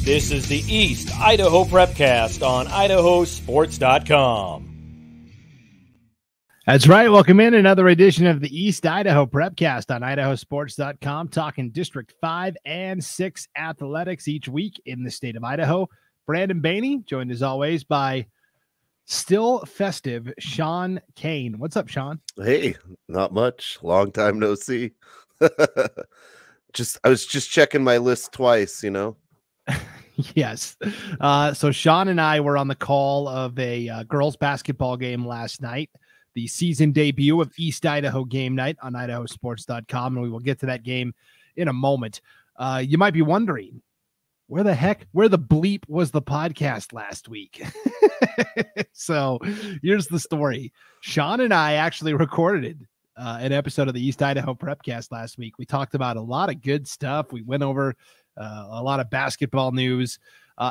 This is the East Idaho Prepcast on IdahoSports.com. That's right. Welcome in another edition of the East Idaho Prepcast on IdahoSports.com, talking District 5 and 6 athletics each week in the state of Idaho. Brandon Baney, joined as always by still festive Sean Kane. What's up, Sean? Hey, not much. Long time no see. I was just checking my list twice, you know. Yes. So Sean and I were on the call of a girls basketball game last night, the season debut of East Idaho Game Night on IdahoSports.com, and we will get to that game in a moment. You might be wondering, where the bleep was the podcast last week? So here's the story. Sean and I actually recorded an episode of the East Idaho Prepcast last week. We talked about a lot of good stuff. We went over a lot of basketball news.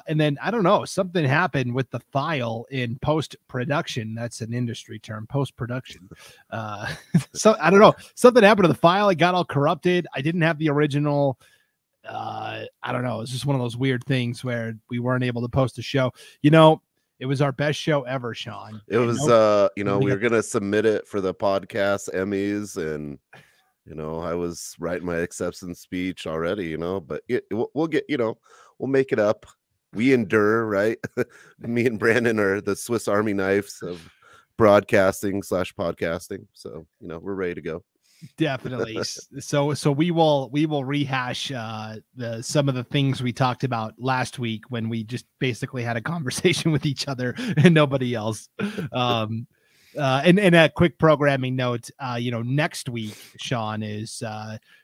And then, I don't know, something happened with the file in post-production. That's an industry term, post-production. So I don't know. Something happened to the file. It got all corrupted. I didn't have the original. I don't know. It's just one of those weird things where we weren't able to post a show. You know, it was our best show ever, Sean. It was, we were going to submit it for the podcast Emmys, and, you know, I was writing my acceptance speech already, you know, but we'll get, you know, we'll make it up. We endure, right? Me and Brandon are the Swiss Army knives of broadcasting / podcasting. So, you know, we're ready to go. Definitely. So we will rehash some of the things we talked about last week when we just basically had a conversation with each other and nobody else. And a quick programming note, next week, Sean, is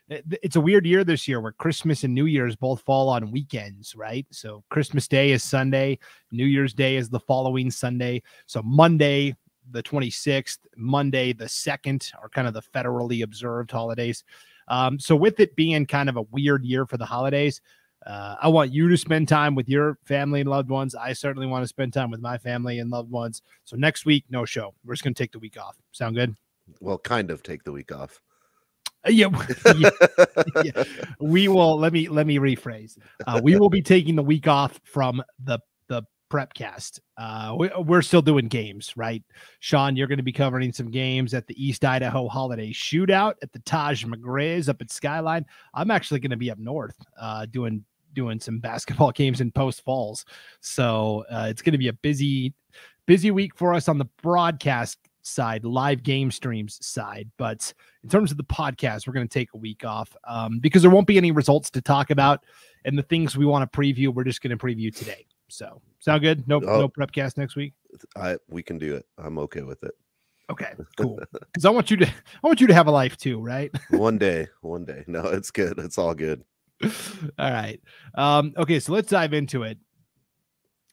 it's a weird year this year where Christmas and New Year's both fall on weekends, right? So Christmas Day is Sunday, New Year's Day is the following Sunday. So Monday, the 26th, Monday, the 2nd are kind of the federally observed holidays. So with it being kind of a weird year for the holidays, I want you to spend time with your family and loved ones. I certainly want to spend time with my family and loved ones. So next week, no show. We're just going to take the week off. Sound good? Well, kind of take the week off. Yeah. We will. Let me rephrase. We will be taking the week off from the Prepcast. We're still doing games, right? Sean, you're going to be covering some games at the East Idaho Holiday Shootout at the Taj McGrays up at Skyline. I'm actually going to be up north doing some basketball games in Post Falls. So it's going to be a busy week for us on the broadcast side, live game streams side. But in terms of the podcast, we're going to take a week off because there won't be any results to talk about, and the things we want to preview, we're just going to preview today. So sound good? No Prepcast next week. We can do it. I'm okay with it. Okay, cool. Because I want you to have a life too, right? One day. No, it's good. It's all good. All right. Okay, so let's dive into it.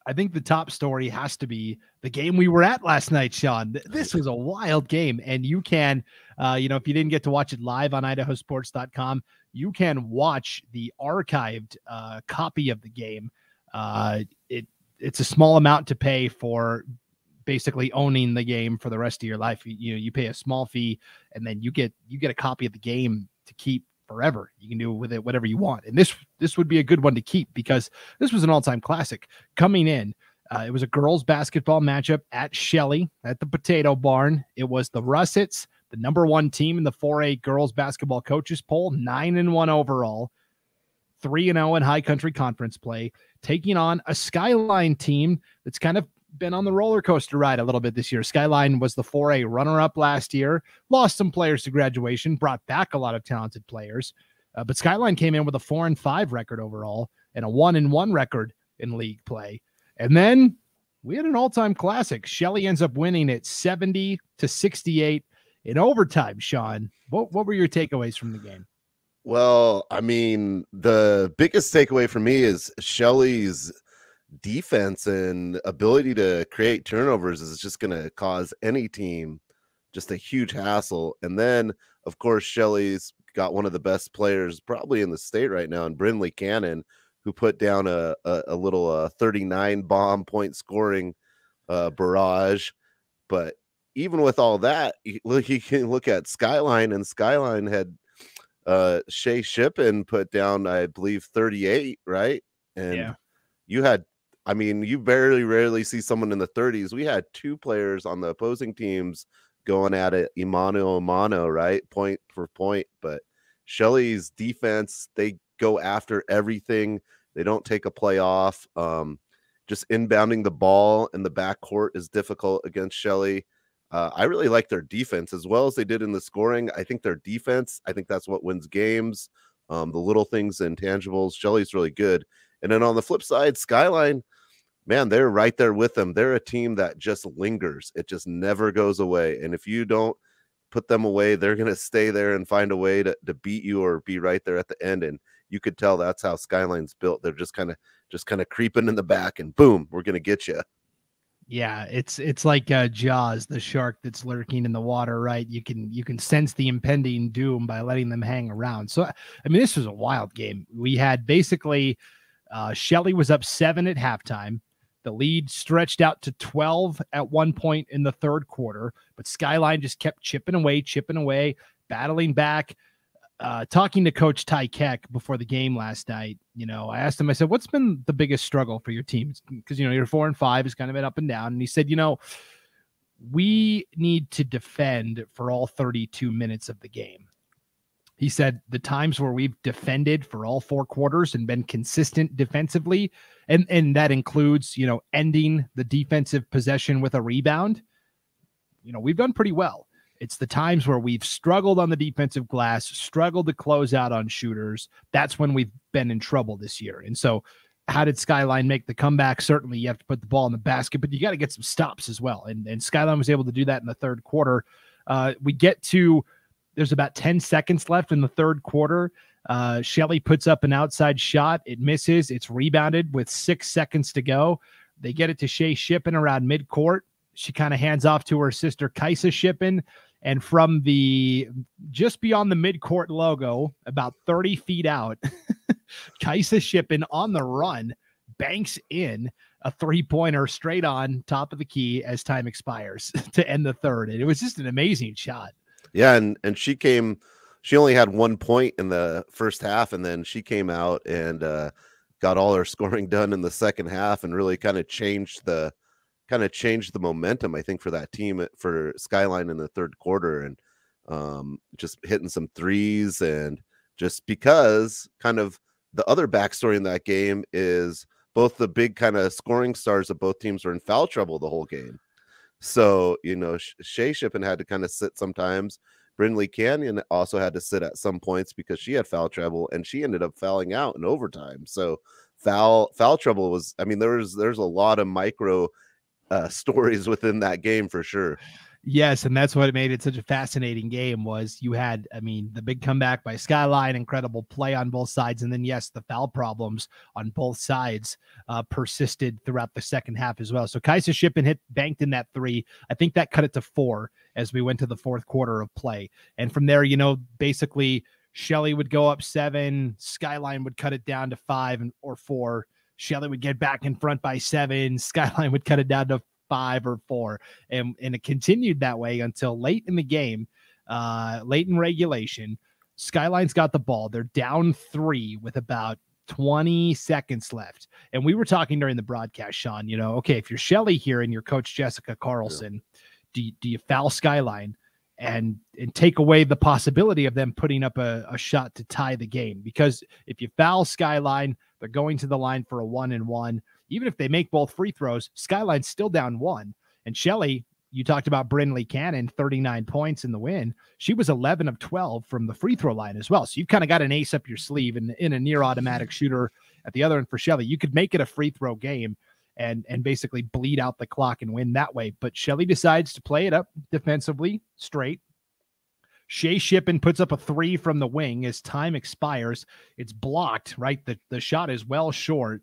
I think the top story has to be the game we were at last night, Sean. This was a wild game, and you can, if you didn't get to watch it live on IdahoSports.com, you can watch the archived copy of the game. It's a small amount to pay for basically owning the game for the rest of your life. You pay a small fee, and then you get a copy of the game to keep forever. You can do with it whatever you want. And this would be a good one to keep because this was an all-time classic. Coming in, it was a girls basketball matchup at Shelley at the Potato Barn. It was the Russets, the number 1 team in the 4A girls basketball coaches poll, 9-1 overall, 3-0 in high country conference play, taking on a Skyline team that's kind of been on the roller coaster ride a little bit this year. Skyline was the 4A runner-up last year, lost some players to graduation, brought back a lot of talented players. But Skyline came in with a 4-5 record overall and a 1-1 record in league play. And then we had an all-time classic. Shelley ends up winning it 70-68 in overtime. Sean, what were your takeaways from the game? Well, I mean, the biggest takeaway for me is Shelley's defense and ability to create turnovers is just going to cause any team just a huge hassle. And then, of course, Shelley's got one of the best players probably in the state right now, in Brindley Cannon, who put down a little 39 bomb point scoring barrage. But even with all that, you can look at Skyline, and Skyline had Shea Shippen put down, I believe, 38, right? And you very rarely see someone in the 30s. We had 2 players on the opposing teams going at it, mano a mano, right? Point for point. But Shelley's defense, they go after everything. They don't take a play off. Just inbounding the ball in the backcourt is difficult against Shelley. I really like their defense as well as they did in the scoring. I think their defense, I think that's what wins games. The little things, the intangibles. Shelley's really good. And then on the flip side, Skyline, man, they're right there with them. They're a team that just lingers. It just never goes away. And if you don't put them away, they're going to stay there and find a way to beat you or be right there at the end. And you could tell that's how Skyline's built. They're just kind of creeping in the back and boom, we're going to get you. Yeah, it's like Jaws, the shark that's lurking in the water, right? You can sense the impending doom by letting them hang around. So, I mean, this was a wild game. We had basically Shelley was up 7 at halftime. The lead stretched out to 12 at one point in the third quarter, but Skyline just kept chipping away, battling back. Talking to Coach Ty Keck before the game last night, I asked him, I said, what's been the biggest struggle for your team? Because, you're 4-5 is kind of been up and down. And he said, we need to defend for all 32 minutes of the game. He said the times where we've defended for all 4 quarters and been consistent defensively, and that includes, ending the defensive possession with a rebound, we've done pretty well. It's the times where we've struggled on the defensive glass, struggled to close out on shooters. That's when we've been in trouble this year. And so how did Skyline make the comeback? Certainly you have to put the ball in the basket, but you got to get some stops as well. And Skyline was able to do that in the third quarter. There's about 10 seconds left in the third quarter. Shelley puts up an outside shot. It misses. It's rebounded with 6 seconds to go. They get it to Shea Shippen around midcourt. She kind of hands off to her sister, Kaisa Shippen. And from just beyond the midcourt logo, about 30 feet out, Kaisa Shippen on the run banks in a 3-pointer straight on top of the key as time expires to end the third. And it was just an amazing shot. Yeah. And she only had 1 point in the first half, and then she came out and got all her scoring done in the second half and really kind of changed the momentum, I think, for that team, for Skyline in the third quarter, and just hitting some threes. And just because kind of the other backstory in that game is both the big kind of scoring stars of both teams were in foul trouble the whole game. So, Shea Shippen had to kind of sit sometimes. Brindley Canyon also had to sit at some points because she had foul trouble, and she ended up fouling out in overtime. So foul trouble was, there's a lot of micro stories within that game for sure. Yes, and that's what made it such a fascinating game. Was you had, the big comeback by Skyline, incredible play on both sides, and then yes, the foul problems on both sides persisted throughout the second half as well. So Kaisa Shippen banked in that 3. I think that cut it to 4 as we went to the fourth quarter of play, and from there, basically Shelley would go up 7, Skyline would cut it down to 5 or 4. Shelley would get back in front by 7. Skyline would cut it down to 5 or 4. And it continued that way until late in the game, late in regulation. Skyline's got the ball. They're down 3 with about 20 seconds left. And we were talking during the broadcast, Sean, okay, if you're Shelley here and you're Coach Jessica Carlson, do you foul Skyline and take away the possibility of them putting up a shot to tie the game? Because if you foul Skyline, they're going to the line for a 1-and-1. Even if they make both free throws, Skyline's still down 1. And Shelley, you talked about Brindley Cannon, 39 points in the win. She was 11 of 12 from the free throw line as well. So you've kind of got an ace up your sleeve in a near automatic shooter at the other end for Shelley. You could make it a free throw game and basically bleed out the clock and win that way. But Shelley decides to play it up defensively straight. Shea Shippen puts up a 3 from the wing as time expires. It's blocked, right? The shot is well short.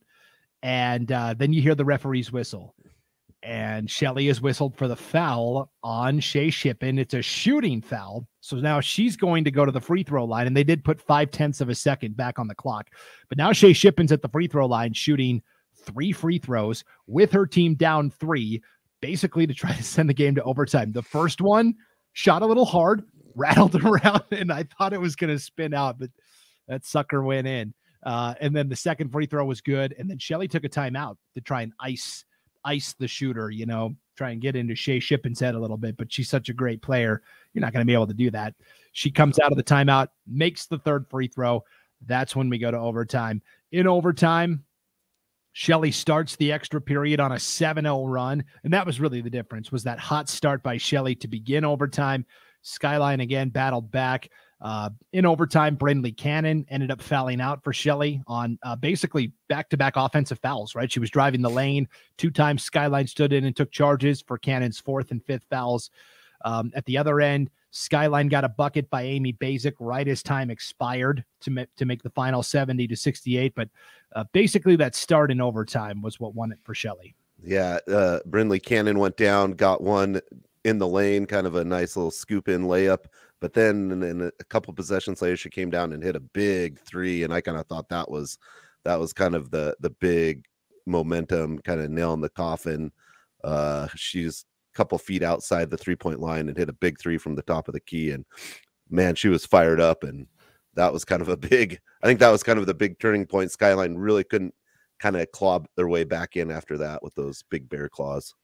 And then you hear the referee's whistle. And Shelley is whistled for the foul on Shea Shippen. It's a shooting foul. So now she's going to go to the free throw line. And they did put 0.5 of a second back on the clock. But now Shea Shippen's at the free throw line shooting 3 free throws with her team down 3, basically to try to send the game to overtime. The first one shot a little hard, rattled around, and I thought it was going to spin out, but that sucker went in. And then the second free throw was good. And then Shelley took a timeout to try and ice the shooter, try and get into Shea Shippen's head a little bit, but she's such a great player. You're not going to be able to do that. She comes out of the timeout, makes the third free throw. That's when we go to overtime. In overtime, Shelley starts the extra period on a 7-0 run. And that was really the difference, was that hot start by Shelley to begin overtime. Skyline again battled back. In overtime, Brindley Cannon ended up fouling out for Shelley on basically back-to-back offensive fouls, right? She was driving the lane. 2 times Skyline stood in and took charges for Cannon's 4th and 5th fouls. At the other end, Skyline got a bucket by Amy Basic right as time expired to make the final 70-68. But basically that start in overtime was what won it for Shelley. Yeah, Brindley Cannon went down, got one in the lane, kind of a nice little scoop-in layup. But then in a couple possessions later, she came down and hit a big 3, and I kind of thought that was kind of the big momentum, kind of nail in the coffin. She's a couple feet outside the 3-point line and hit a big 3 from the top of the key, and man, she was fired up, and that was kind of the big turning point. Skyline really couldn't kind of claw their way back in after that with those big bear claws.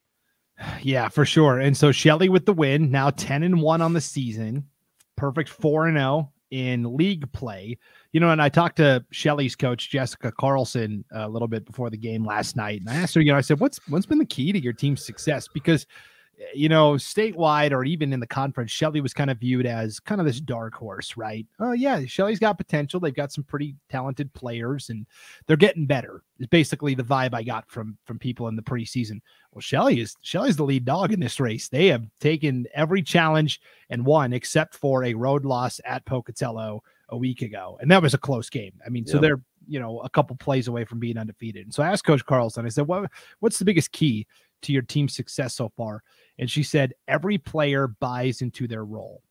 Yeah, for sure. And so Shelley with the win, now 10-1 on the season. Perfect 4-0 in league play. And I talked to Shelley's coach, Jessica Carlson, a little bit before the game last night. And I asked her, I said, what's been the key to your team's success? Because, statewide or even in the conference, Shelley was kind of viewed as kind of this dark horse, right? Oh, yeah, Shelley's got potential. They've got some pretty talented players, and they're getting better. It's basically the vibe I got from people in the preseason. Well, Shelley's the lead dog in this race. They have taken every challenge and won, except for a road loss at Pocatello a week ago. And that was a close game. I mean, so they're, a couple plays away from being undefeated. And so I asked Coach Carlson, I said, what's the biggest key to your team's success so far? And she said, every player buys into their role.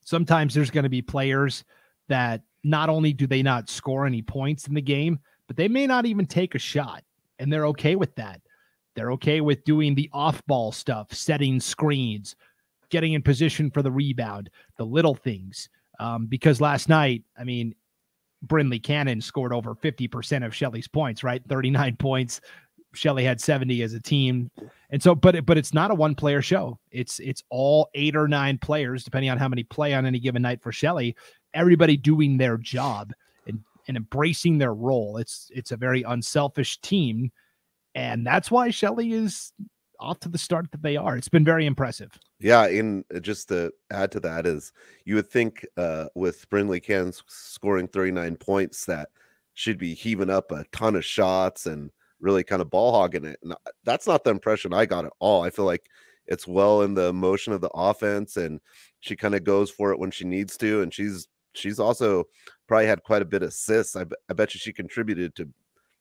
Sometimes there's going to be players that not only do they not score any points in the game, but they may not even take a shot. And they're okay with that. They're okay with doing the off-ball stuff, setting screens, getting in position for the rebound, the little things. Because last night, Brindley Cannon scored over 50% of Shelley's points, right? 39 points. Shelley had 70 as a team. And so, but it's not a one-player show. It's all 8 or 9 players, depending on how many play on any given night for Shelley, everybody doing their job and embracing their role. It's a very unselfish team. And that's why Shelley is off to the start that they are. It's been very impressive. Yeah, and just to add to that is you would think with Brindley Cannon scoring 39 points that she'd be heaving up a ton of shots and really kind of ball hogging it. And that's not the impression I got at all. I feel like it's well in the motion of the offense, and she kind of goes for it when she needs to. And she's also probably had quite a bit of assists. I bet you she contributed to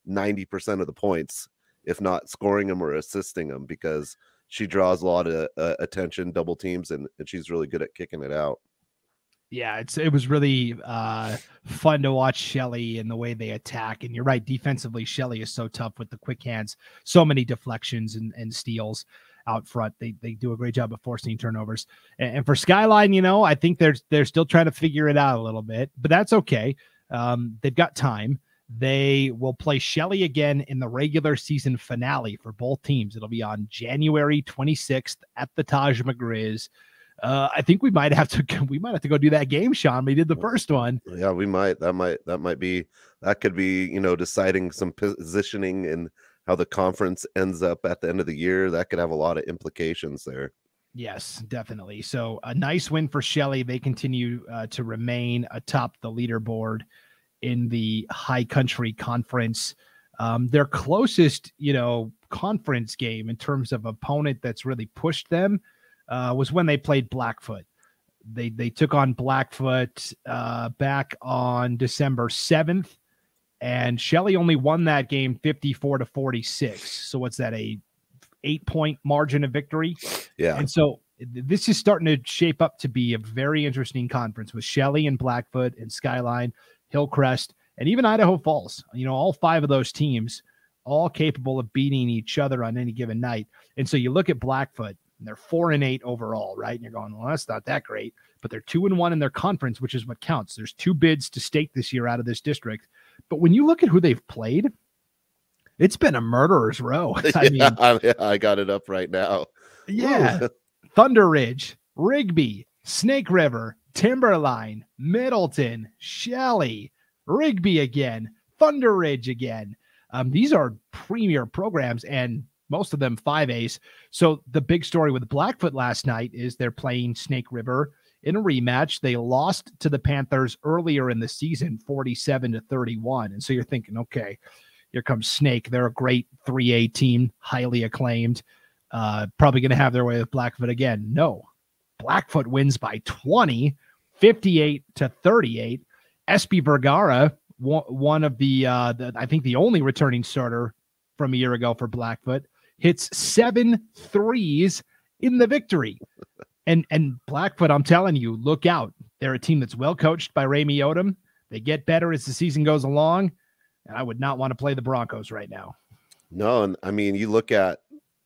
90% of the points, if not scoring them or assisting them, because she draws a lot of attention, double teams, and she's really good at kicking it out. Yeah, it was really fun to watch Shelley and the way they attack. And you're right, defensively, Shelley is so tough with the quick hands, so many deflections and steals out front. They do a great job of forcing turnovers. And for Skyline, I think they're still trying to figure it out a little bit, but that's okay. They've got time. They will play Shelley again in the regular season finale for both teams. It'll be on January 26th at the Taj McGrizz. I think we might have to go do that game, Sean. We did the first one. Yeah, we might. That could be, deciding some positioning and how the conference ends up at the end of the year. That could have a lot of implications there. Yes, definitely. So a nice win for Shelley. They continue to remain atop the leaderboard in the High Country Conference. Their closest, conference game in terms of opponent that's really pushed them was when they played Blackfoot. They took on Blackfoot back on December 7th, and Shelley only won that game 54-46. So what's that, a 8-point margin of victory? Yeah. And so this is starting to shape up to be a very interesting conference with Shelley and Blackfoot and Skyline, Hillcrest, and even Idaho Falls. All 5 of those teams, all capable of beating each other on any given night. And so you look at Blackfoot, and they're 4-8 overall, right? And you're going, well, that's not that great, but they're 2-1 in their conference, which is what counts. There's 2 bids to stake this year out of this district, But when you look at who they've played, it's been a murderer's row. I got it up right now. Yeah. Thunder Ridge, Rigby, Snake River, Timberline, Middleton, Shelley, Rigby again, Thunder Ridge again. These are premier programs, and most of them 5As. So the big story with Blackfoot last night is they're playing Snake River in a rematch. They lost to the Panthers earlier in the season, 47-31. And so you're thinking, okay, here comes Snake. They're a great 3A team, highly acclaimed. Probably going to have their way with Blackfoot again. No, Blackfoot wins by 20, 58-38. Espy Vergara, one of the I think the only returning starter from a year ago for Blackfoot, hits 7 threes in the victory. And Blackfoot, I'm telling you, look out. They're a team that's well coached by Ramey Odom. They get better as the season goes along. And I would not want to play the Broncos right now. No, and I mean, you look at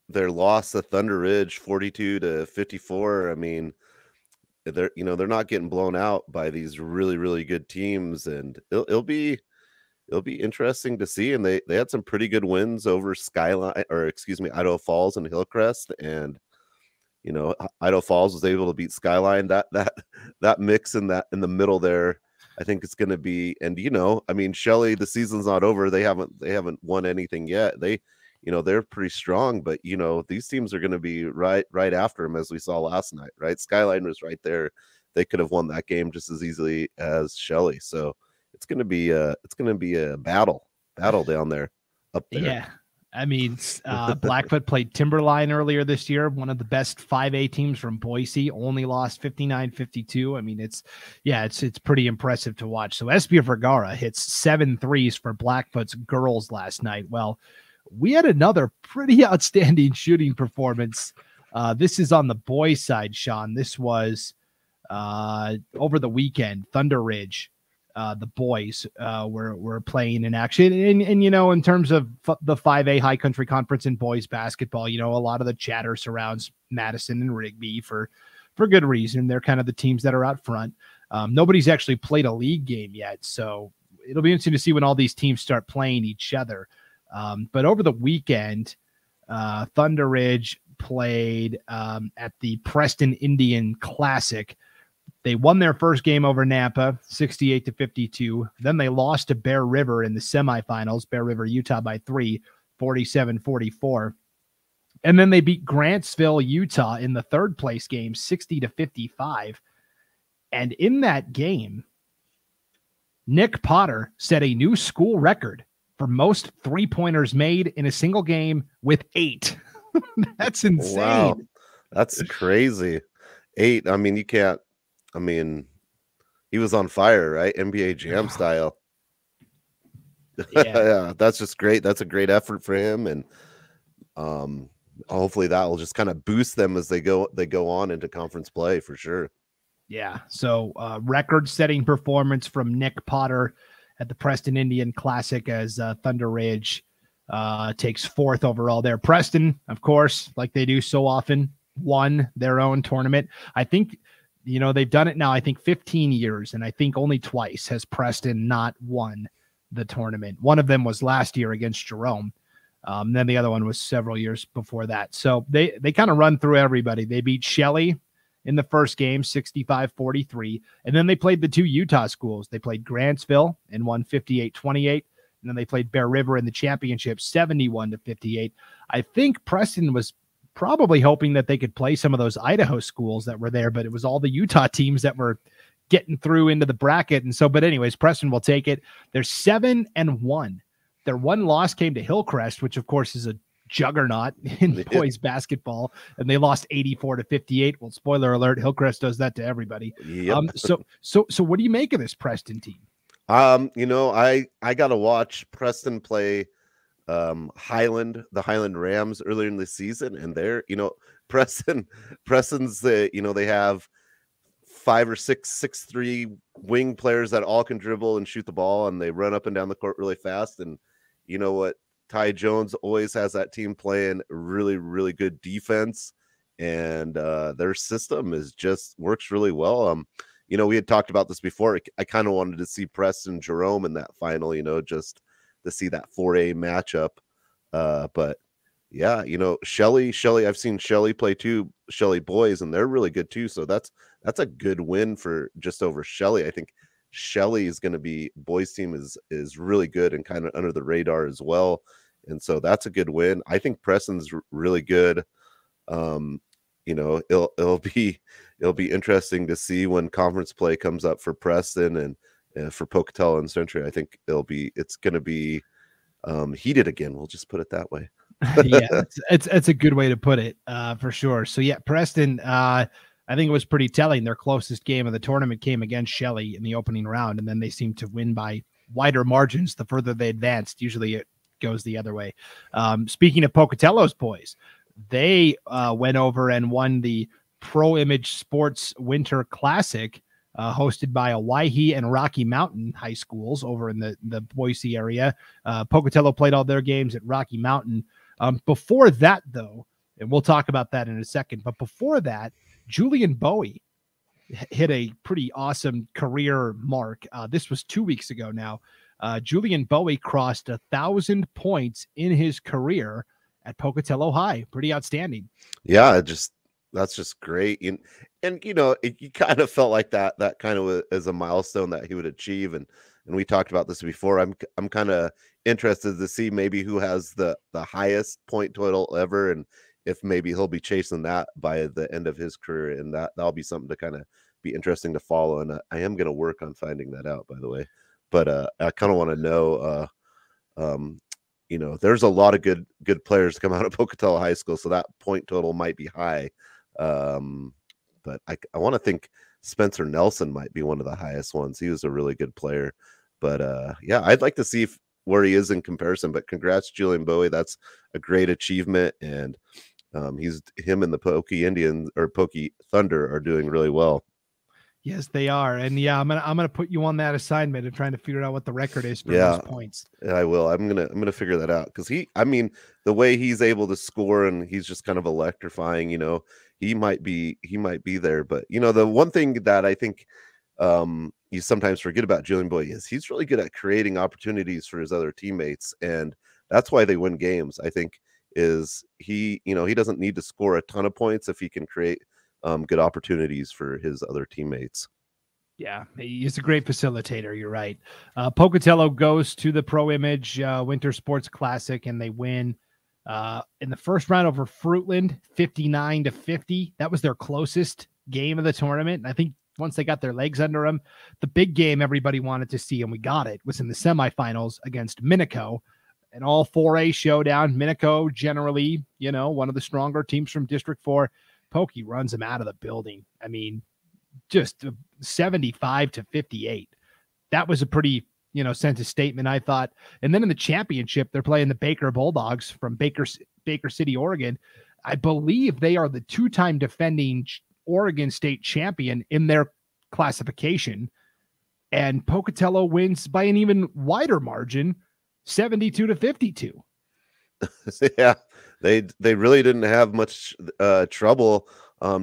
their loss to Thunder Ridge, 42-54. I mean, they're not getting blown out by these really, really good teams, and it'll be interesting to see. And they had some pretty good wins over Idaho Falls and Hillcrest, and Idaho Falls was able to beat Skyline. That mix in the middle there, I think it's going to be. And I mean, Shelley, the season's not over. They haven't won anything yet. They're pretty strong, but these teams are going to be right after them, as we saw last night. Right, Skyline was right there. They could have won that game just as easily as Shelley. So it's going to be a battle down there, up there. Yeah. I mean, Blackfoot played Timberline earlier this year, one of the best 5A teams from Boise, only lost 59-52. I mean, it's pretty impressive to watch. So Espy Vergara hits 7 threes for Blackfoot's girls last night. Well, we had another pretty outstanding shooting performance. This is on the boys' side, Sean. This was over the weekend. Thunder Ridge, the boys were playing in action. And in terms of the 5A High Country Conference in boys basketball, a lot of the chatter surrounds Madison and Rigby for good reason. They're kind of the teams that are out front. Nobody's actually played a league game yet, so it'll be interesting to see when all these teams start playing each other. But over the weekend, Thunder Ridge played at the Preston Indian Classic. They won their first game over Nampa, 68-52. Then they lost to Bear River in the semifinals. Bear River, Utah by 3, 47-44. And then they beat Grantsville, Utah in the third place game, 60-55. And in that game, Nick Potter set a new school record for most three-pointers made in a single game with 8. That's insane. Wow. That's crazy. 8. I mean, he was on fire, right? NBA Jam style. Yeah, that's just great. That's a great effort for him. And hopefully that will just kind of boost them as they go on into conference play for sure. Yeah. So record-setting performance from Nick Potter at the Preston Indian Classic as Thunder Ridge takes 4th overall there. Preston, of course, like they do so often, won their own tournament. I think, they've done it now, I think 15 years, and I think only twice has Preston not won the tournament. One of them was last year against Jerome. Then the other one was several years before that. So they kind of run through everybody. They beat Shelley in the first game, 65-43. And then they played the 2 Utah schools. They played Grantsville and won 58-28. And then they played Bear River in the championship, 71-58. I think Preston was probably hoping that they could play some of those Idaho schools that were there, but it was all the Utah teams that were getting through into the bracket. And so, but anyways, Preston will take it. They're 7-1. Their one loss came to Hillcrest, which of course is a juggernaut in boys basketball, and they lost 84-58. Well, spoiler alert, Hillcrest does that to everybody. Yep. So what do you make of this Preston team? I got to watch Preston play the Highland Rams earlier in the season, and they're, Preston's they have 5 or 6 6'3" wing players that all can dribble and shoot the ball, and they run up and down the court really fast. And you know what? Ty Jones always has that team playing really, really good defense, and their system works really well. we had talked about this before. I kind of wanted to see Preston Jerome in that final, just to see that 4A matchup. But yeah, Shelley, I've seen Shelley play too, Shelley boys, and they're really good too. So that's a good win for just over Shelley. I think Shelley is going to be, boys team is really good and kind of under the radar as well. And so that's a good win. I think Preston's really good. It'll be interesting to see when conference play comes up for Preston and for Pocatello and Century. I think it's going to be heated again. We'll just put it that way. Yeah, it's a good way to put it, for sure. So yeah, Preston, I think it was pretty telling. Their closest game of the tournament came against Shelley in the opening round, and then they seemed to win by wider margins the further they advanced. Usually it goes the other way. Speaking of Pocatello's boys, they went over and won the Pro Image Sports Winter Classic, hosted by Owyhee and Rocky Mountain high schools over in the Boise area. Pocatello played all their games at Rocky Mountain. Before that, though, and we'll talk about that in a second, but before that, Julian Bowie hit a pretty awesome career mark. This was 2 weeks ago now. Julian Bowie crossed 1,000 points in his career at Pocatello High. Pretty outstanding. Yeah, that's just great. And you kind of felt like that kind of is a milestone that he would achieve. And we talked about this before. I'm kind of interested to see maybe who has the highest point total ever, and if maybe he'll be chasing that by the end of his career, and that'll be something to kind of be interesting to follow. And I am going to work on finding that out, by the way. But I kind of want to know, there's a lot of good players come out of Pocatello High School, so that point total might be high. But I want to think Spencer Nelson might be one of the highest ones. He was a really good player. But yeah, I'd like to see where he is in comparison. But congrats, Julian Bowie. That's a great achievement, and him and the Pokey Indians or Pokey Thunder are doing really well. Yes, they are. And yeah, I'm gonna put you on that assignment of trying to figure out what the record is for those points. Yeah, I will. I'm gonna figure that out, because the way he's able to score, and he's just kind of electrifying. He might be there. But the one thing that I think you sometimes forget about Julian Bowie is he's really good at creating opportunities for his other teammates, and that's why they win games. I think is he doesn't need to score a ton of points if he can create good opportunities for his other teammates. Yeah, he's a great facilitator. You're right. Pocatello goes to the Pro Image Winter Sports Classic, and they win in the first round over Fruitland, 59-50. That was their closest game of the tournament. And I think once they got their legs under them, the big game everybody wanted to see, and we got it, was in the semifinals against Minico. An all 4A showdown. Minico, generally, one of the stronger teams from District 4. Pokey runs them out of the building. I mean, just 75-58. That was a pretty, sent a statement, I thought. And then in the championship, they're playing the Baker Bulldogs from Baker City, Oregon. I believe they are the two-time defending Oregon State champion in their classification. And Pocatello wins by an even wider margin, 72-52. Yeah, they really didn't have much trouble,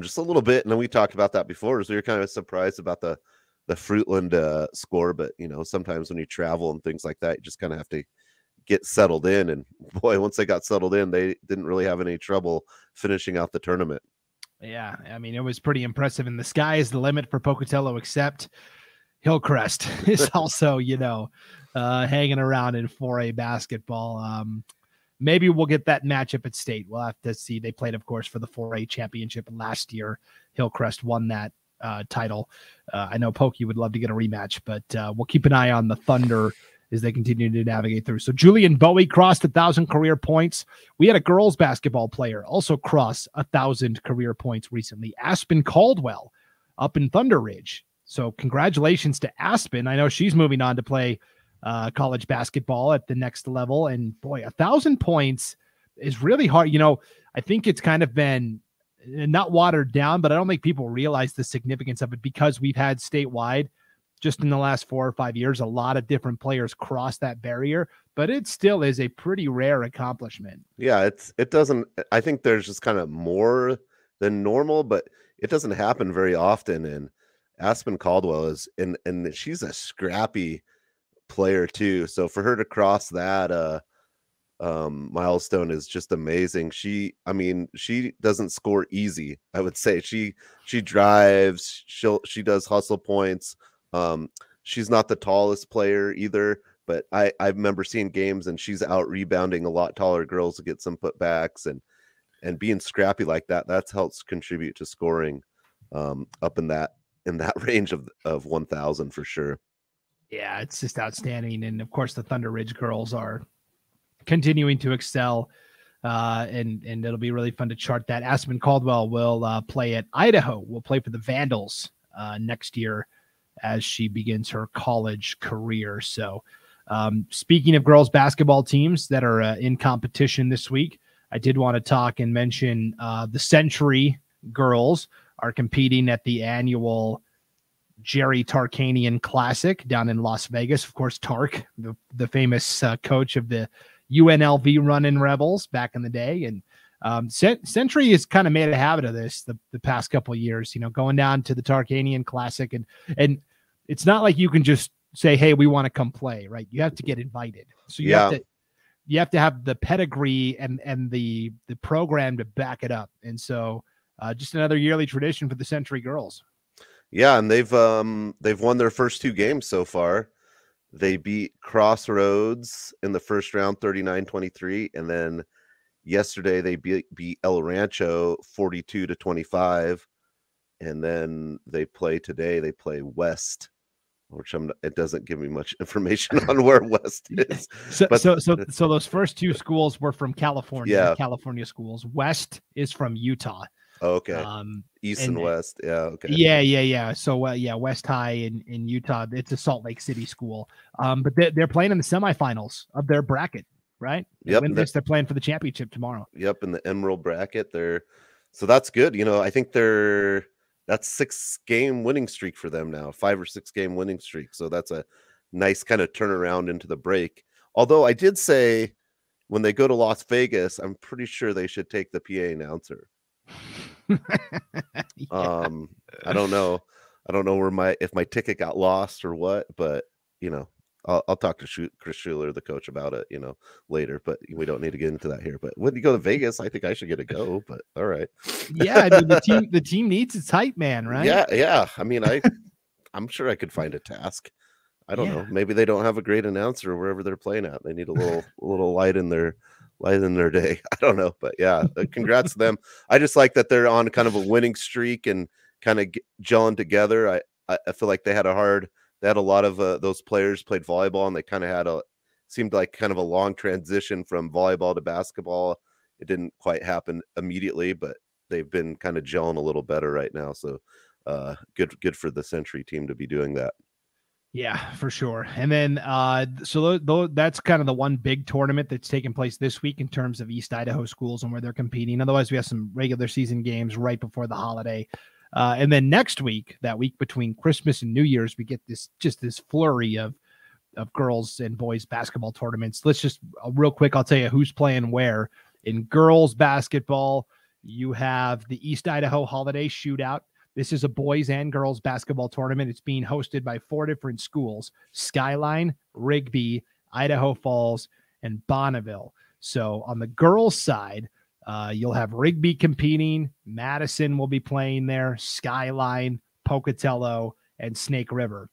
just a little bit. And then we talked about that before, so you're kind of surprised about the Fruitland score. But sometimes when you travel and things like that, you just kind of have to get settled in. And boy, once they got settled in, they didn't really have any trouble finishing out the tournament. Yeah, I mean, it was pretty impressive. And the sky is the limit for Pocatello, except Hillcrest is also, hanging around in 4A basketball. Maybe we'll get that matchup at state. We'll have to see. They played, of course, for the 4A championship last year. Hillcrest won that title. I know Pokey would love to get a rematch, but we'll keep an eye on the Thunder as they continue to navigate through. So Julian Bowie crossed 1,000 career points. We had a girls basketball player also cross 1,000 career points recently. Aspen Caldwell up in Thunder Ridge. So congratulations to Aspen. I know she's moving on to play college basketball at the next level. And boy, 1,000 points is really hard. I think it's kind of been not watered down, but I don't think people realize the significance of it, because we've had statewide just in the last 4 or 5 years, a lot of different players cross that barrier, but it still is a pretty rare accomplishment. Yeah, it doesn't, I think there's just kind of more than normal, but it doesn't happen very often. Aspen Caldwell is, and she's a scrappy player too. So for her to cross that milestone is just amazing. She doesn't score easy. I would say she drives, she does hustle points. She's not the tallest player either, but I remember seeing games and she's out rebounding a lot taller girls to get some putbacks, and being scrappy like that helps contribute to scoring up in that range of 1,000 for sure. Yeah, it's just outstanding. And of course the Thunder Ridge girls are continuing to excel, and it'll be really fun to chart that. Aspen Caldwell will play at Idaho. Will play for the Vandals next year as she begins her college career. So speaking of girls basketball teams that are in competition this week, I did want to talk and mention the Century girls are competing at the annual Jerry Tarkanian Classic down in Las Vegas. Of course, Tark, the famous coach of the UNLV Running Rebels back in the day. And Century has kind of made a habit of this the past couple of years, going down to the Tarkanian Classic. And it's not like you can just say, hey, we want to come play, right? You have to get invited. So you have to have the pedigree and the program to back it up. And so just another yearly tradition for the Century girls. Yeah, and they've won their first 2 games so far. They beat Crossroads in the first round 39-23, and then yesterday they beat El Rancho 42-25, and then they play West, which it doesn't give me much information on where West is. So those first 2 schools were from California. Yeah. California schools. West is from Utah. Okay. East and West. Yeah. Okay. Yeah. So West High in Utah. It's a Salt Lake City school. But they're playing in the semifinals of their bracket, right? Yep. They're playing for the championship tomorrow. Yep. In the Emerald bracket, so that's good. I think that's 6-game winning streak for them now, 5 or 6 game winning streak. So that's a nice kind of turnaround into the break. Although I did say when they go to Las Vegas, I'm pretty sure they should take the PA announcer. Yeah. I don't know where if my ticket got lost or what, but I'll talk to Chris Schuler, the coach, about it, later, but we don't need to get into that here. But when you go to Vegas, I think I should get a go, but all right. Yeah. I mean, the team needs its hype man, right? Yeah. I mean, I'm sure I could find a task. I don't know. Maybe they don't have a great announcer wherever they're playing at. They need a little light in their day. I don't know, but yeah, congrats to them. I just like that they're on kind of a winning streak and kind of gelling together. I feel like they had a lot of those players played volleyball, and they kind of seemed like kind of a long transition from volleyball to basketball. It didn't quite happen immediately, but they've been kind of gelling a little better right now. So good for the Century team to be doing that. Yeah, for sure. And then, so that's kind of the one big tournament that's taking place this week in terms of East Idaho schools and where they're competing. Otherwise, we have some regular season games right before the holiday. And then next week, that week between Christmas and New Year's, we get this flurry of girls and boys basketball tournaments. Let's just real quick, I'll tell you who's playing where. In girls basketball, you have the East Idaho Holiday Shootout. This is a boys and girls basketball tournament. It's being hosted by 4 different schools: Skyline, Rigby, Idaho Falls, and Bonneville. So on the girls' side, you'll have Rigby competing. Madison will be playing there. Skyline, Pocatello, and Snake River.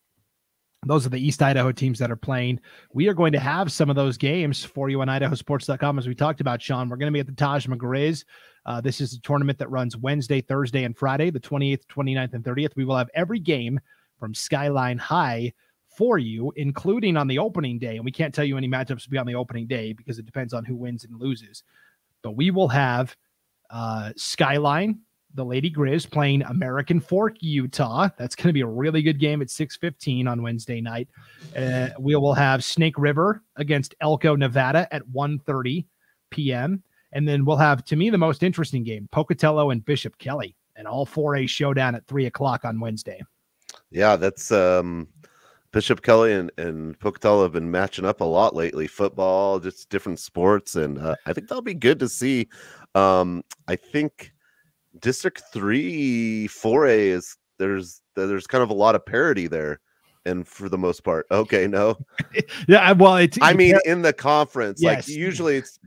Those are the East Idaho teams that are playing. We are going to have some of those games for you on IdahoSports.com. As we talked about, Sean, we're going to be at the Taj McGrizz. This is a tournament that runs Wednesday, Thursday, and Friday, the 28th, 29th, and 30th. We will have every game from Skyline High for you, including on the opening day. And we can't tell you any matchups will be on the opening day because it depends on who wins and loses. But we will have Skyline, the Lady Grizz, playing American Fork, Utah. That's going to be a really good game at 6:15 on Wednesday night. We will have Snake River against Elko, Nevada at 1:30 p.m. And then we'll have, to me, the most interesting game, Pocatello and Bishop Kelly, an all 4A showdown at 3 o'clock on Wednesday. Yeah, that's Bishop Kelly and Pocatello have been matching up a lot lately. Football, just different sports, and I think that'll be good to see. I think District 3 4A there's kind of a lot of parity there, and for the most part, okay, no, yeah, well, I mean, in the conference, yes. like usually it's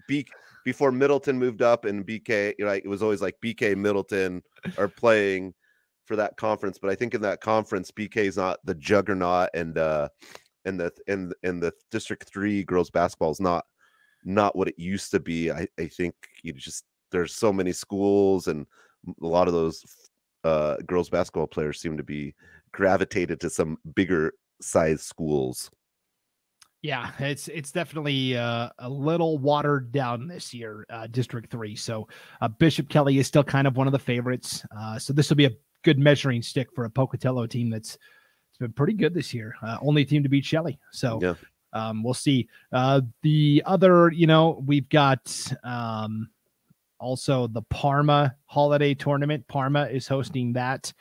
before Middleton moved up and BK, like it was always like BK Middleton are playing for that conference, but I think in that conference BK is not the juggernaut, and the District 3 girls basketball is not what it used to be. I think there's so many schools, and a lot of those girls basketball players seem to be gravitated to some bigger size schools. Yeah, it's definitely a little watered down this year, District 3. So Bishop Kelly is still kind of one of the favorites. So this will be a good measuring stick for a Pocatello team it's been pretty good this year. Only team to beat Shelley. So yeah. We'll see. The other, we've got also the Parma Holiday Tournament. Parma is hosting that.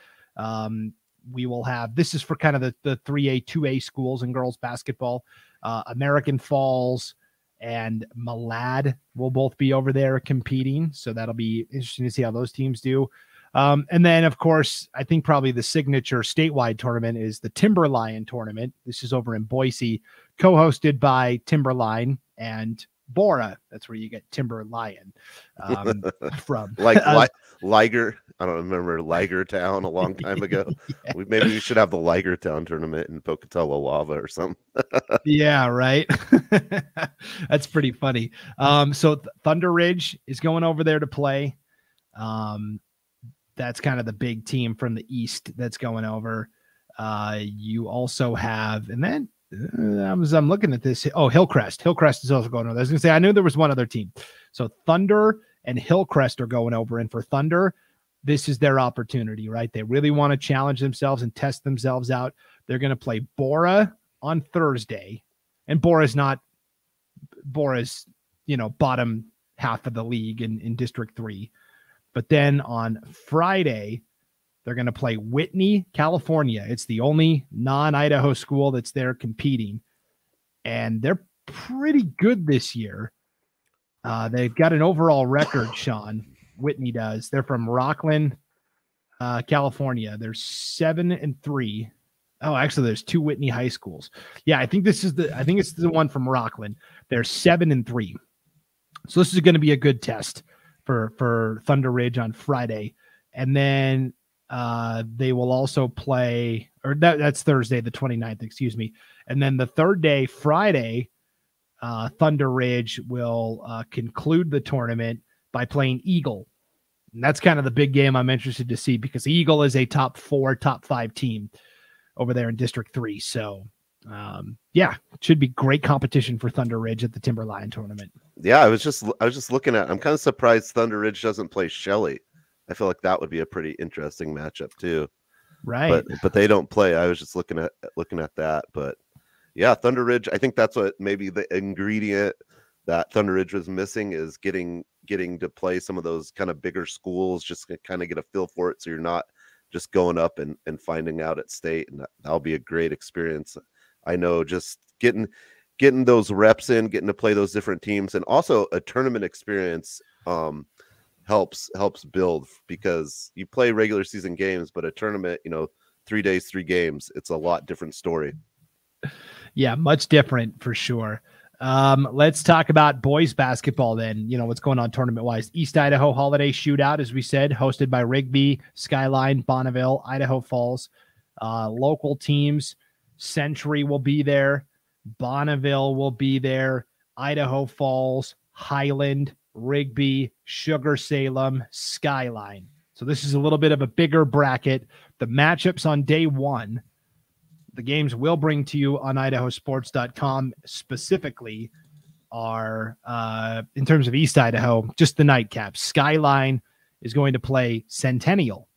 We will have, this is for kind of the 3A, 2A schools in girls basketball. American Falls and Malad will both be over there competing. So that'll be interesting to see how those teams do. And then, of course, I think probably the signature statewide tournament is the Timberline tournament. This is over in Boise, co-hosted by Timberline and Bora. That's where you get Timberline from. Like Liger. I don't remember Liger Town a long time ago. Yeah. Maybe we should have the Liger Town tournament in Pocatello Lava or something. Yeah, right. That's pretty funny. So Thunder Ridge is going over there to play. That's kind of the big team from the East that's going over. You also have, and then I'm looking at this. Oh, Hillcrest. Hillcrest is also going over. I was going to say, I knew there was one other team. So Thunder and Hillcrest are going over. And for Thunder, this is their opportunity, right? They really want to challenge themselves and test themselves out. They're going to play Bora on Thursday. And Bora's, bottom half of the league in District 3. But then on Friday, they're going to play Whitney, California. It's the only non-Idaho school that's there competing. And they're pretty good this year. They've got an overall record, Sean. Whitney does. They're from Rockland, California. They're 7-3. Oh, actually, there's 2 Whitney high schools. Yeah, I think it's the one from Rockland. They're 7-3. So this is going to be a good test for Thunder Ridge on Friday. And then they will also play, or that's Thursday, the 29th, excuse me. And then the third day, Friday, Thunder Ridge will conclude the tournament by playing Eagle. And that's kind of the big game I'm interested to see, because Eagle is a top 4, top 5 team over there in District 3. So, it should be great competition for Thunder Ridge at the Timberline tournament. Yeah, I was just looking at, I'm kind of surprised Thunder Ridge doesn't play Shelley. I feel like that would be a pretty interesting matchup too. Right. But they don't play. I was just looking at that. But yeah, Thunder Ridge, I think that's what maybe the ingredient that Thunder Ridge was missing is getting to play some of those kind of bigger schools, just to kind of get a feel for it. So you're not just going up and finding out at state, and that'll be a great experience. I know, just getting those reps in, getting to play those different teams, and also a tournament experience helps build, because you play regular season games, but a tournament, 3 days, 3 games, it's a lot different story. Yeah, much different for sure. Let's talk about boys basketball then. What's going on tournament wise. East Idaho Holiday Shootout, as we said, hosted by Rigby, Skyline, Bonneville, Idaho Falls. Local teams, Century will be there, Bonneville will be there, Idaho Falls, Highland, Rigby, Sugar Salem, Skyline. So this is a little bit of a bigger bracket. The matchups on day 1, the games we'll bring to you on IdahoSports.com specifically are, in terms of East Idaho, just the nightcaps. Skyline is going to play Centennial,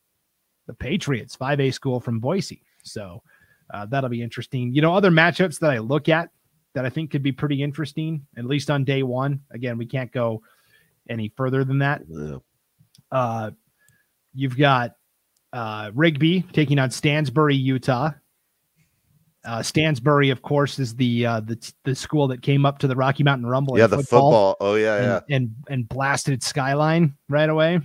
the Patriots, 5A school from Boise. So that'll be interesting. Other matchups that I look at that I think could be pretty interesting, at least on day 1. Again, we can't go any further than that. Yeah. You've got Rigby taking on Stansbury, Utah. Stansbury, of course, is the school that came up to the Rocky Mountain Rumble. Yeah, the football. Oh yeah, and blasted Skyline right away.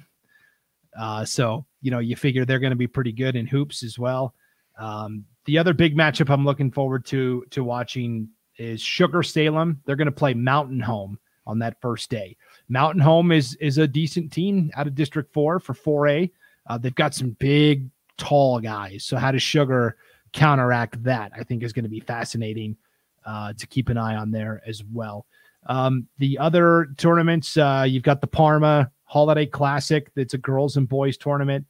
So you figure they're going to be pretty good in hoops as well. The other big matchup I'm looking forward to watching is Sugar Salem. They're going to play Mountain Home on that first day. Mountain Home is a decent team out of District 4 for 4A. They've got some big, tall guys. So how does Sugar counteract that? I think is going to be fascinating to keep an eye on there as well. The other tournaments, you've got the Parma Holiday Classic. That's a girls and boys tournament.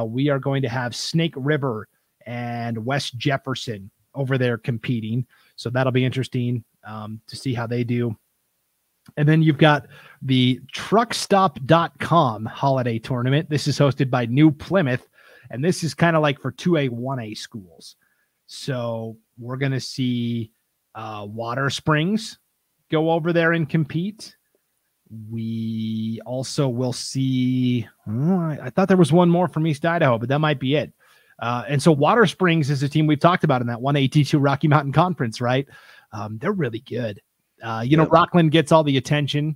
We are going to have Snake River and West Jefferson over there competing. So that'll be interesting to see how they do. And then you've got the truckstop.com holiday tournament. This is hosted by New Plymouth, and this is kind of like for 2A, 1A schools. So we're going to see Water Springs go over there and compete. We also will see, I thought there was one more from East Idaho, but that might be it. And so Water Springs is a team we've talked about in that 1AT2 Rocky Mountain Conference, right? They're really good. Rockland gets all the attention,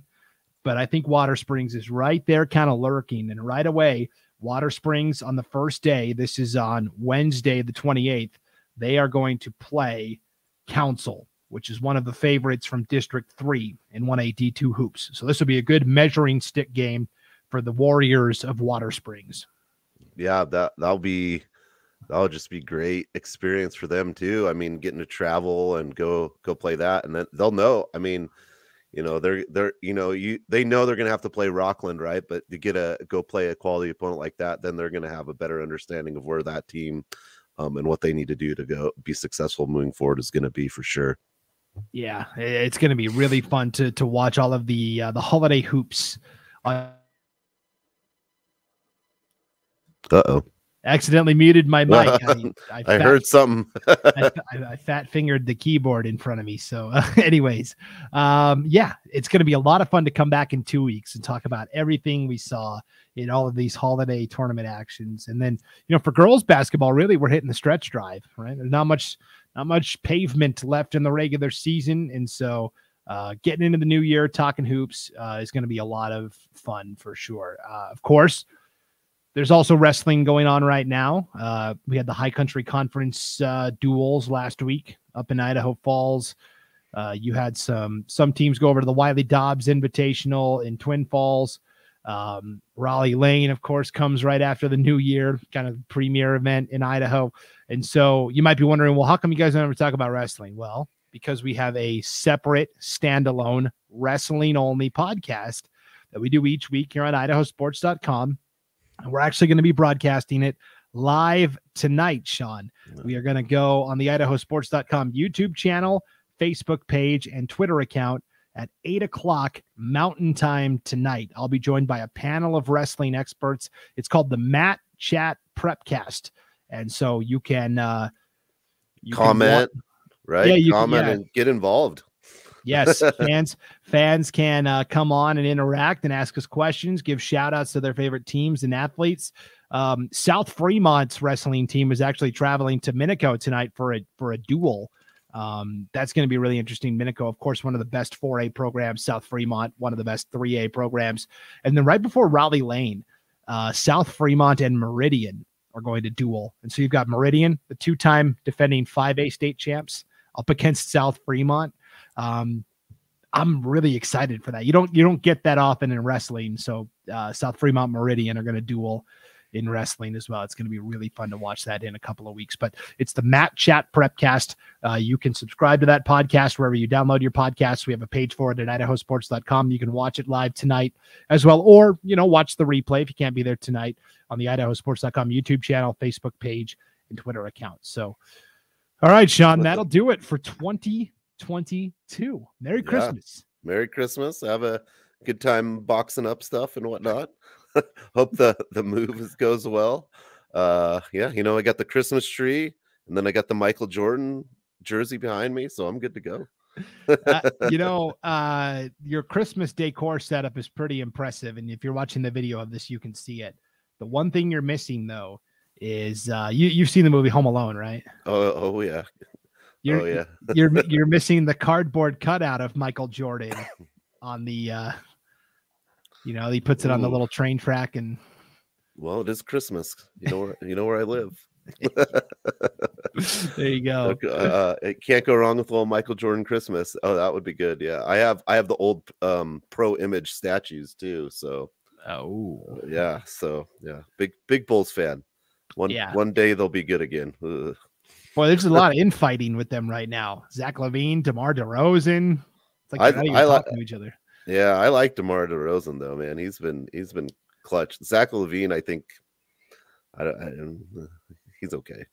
but I think Water Springs is right there kind of lurking. And right away, Water Springs on the first day, this is on Wednesday, the 28th, they are going to play Council, which is one of the favorites from District 3 in 1AD2 hoops. So this will be a good measuring stick game for the Warriors of Water Springs. Yeah, that'll just be great experience for them too. I mean, getting to travel and go play that, and then they'll know. I mean, they know they're going to have to play Rockland, right? But to go play a quality opponent like that, then they're going to have a better understanding of where that team and what they need to do to go be successful moving forward is going to be for sure. Yeah, it's going to be really fun to watch all of the holiday hoops. Uh-oh. Accidentally muted my mic. I heard something. I fat fingered the keyboard in front of me. So anyways, it's going to be a lot of fun to come back in 2 weeks and talk about everything we saw in all of these holiday tournament actions. And then, for girls basketball, really, we're hitting the stretch drive, right? There's not much pavement left in the regular season. And so getting into the new year, talking hoops is going to be a lot of fun for sure. Of course, there's also wrestling going on right now. We had the High Country Conference duels last week up in Idaho Falls. You had some teams go over to the Wiley Dobbs Invitational in Twin Falls. Raleigh Lane, of course, comes right after the new year, kind of premier event in Idaho. And so you might be wondering, well, how come you guys don't ever talk about wrestling? Well, because we have a separate standalone wrestling-only podcast that we do each week here on IdahoSports.com. And we're actually going to be broadcasting it live tonight, Sean. We are going to go on the IdahoSports.com YouTube channel, Facebook page, and Twitter account at 8 o'clock Mountain Time tonight. I'll be joined by a panel of wrestling experts. It's called the Matt Chat Prepcast. And so you can comment, right? Yeah, comment and get involved. Yes, fans can come on and interact and ask us questions, give shout outs to their favorite teams and athletes. South Fremont's wrestling team is actually traveling to Minico tonight for a duel. That's going to be really interesting. Minico, of course, one of the best 4A programs. South Fremont, one of the best 3A programs. And then right before Raleigh Lane, South Fremont and Meridian are going to duel. And so you've got Meridian, the two-time defending 5A state champs, up against South Fremont. I'm really excited for that. You don't get that often in wrestling. So South Fremont Meridian are going to duel in wrestling as well. It's going to be really fun to watch that in a couple of weeks, but it's the Matt Chat Prepcast. You can subscribe to that podcast wherever you download your podcasts. We have a page for it at IdahoSports.com. You can watch it live tonight as well, or, watch the replay if you can't be there tonight on the IdahoSports.com YouTube channel, Facebook page, and Twitter account. So, all right, Sean, that'll do it for 2022. Merry Christmas. Merry Christmas. Have a good time boxing up stuff and whatnot. Hope the move goes well. I got the Christmas tree, and then I got the Michael Jordan jersey behind me, so I'm good to go. Your Christmas decor setup is pretty impressive, and if you're watching the video of this, you can see it. The one thing you're missing, though, is you've seen the movie Home Alone, right? Oh yeah. You're missing the cardboard cutout of Michael Jordan on the he puts it on the little train track, and Well, it is Christmas. You know where I live. There you go. It can't go wrong with a little Michael Jordan Christmas. Oh, that would be good. Yeah, I have the old Pro Image statues too. So yeah, so yeah, big Bulls fan. One day they'll be good again. Ugh. Boy, there's a lot of infighting with them right now. Zach LaVine, DeMar DeRozan. It's like they're not even talking to each other. Yeah, I like DeMar DeRozan though, man. He's been clutch. Zach LaVine, I think, he's okay.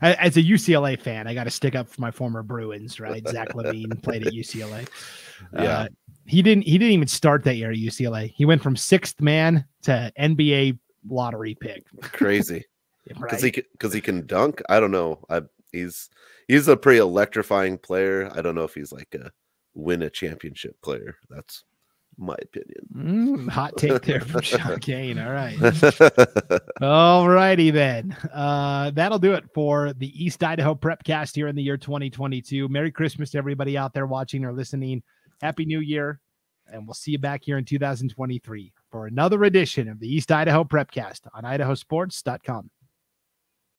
As a UCLA fan, I got to stick up for my former Bruins, right? Zach LaVine played at UCLA. Yeah, he didn't even start that year at UCLA. He went from 6th man to NBA lottery pick. Crazy. Right? Because he can dunk. I don't know. He's a pretty electrifying player. I don't know if he's like a win a championship player. That's my opinion. Hot take there from Sean Kane. All right. All righty then. That'll do it for the East Idaho Prepcast here in the year 2022. Merry Christmas to everybody out there watching or listening. Happy New Year. And we'll see you back here in 2023 for another edition of the East Idaho Prepcast on IdahoSports.com.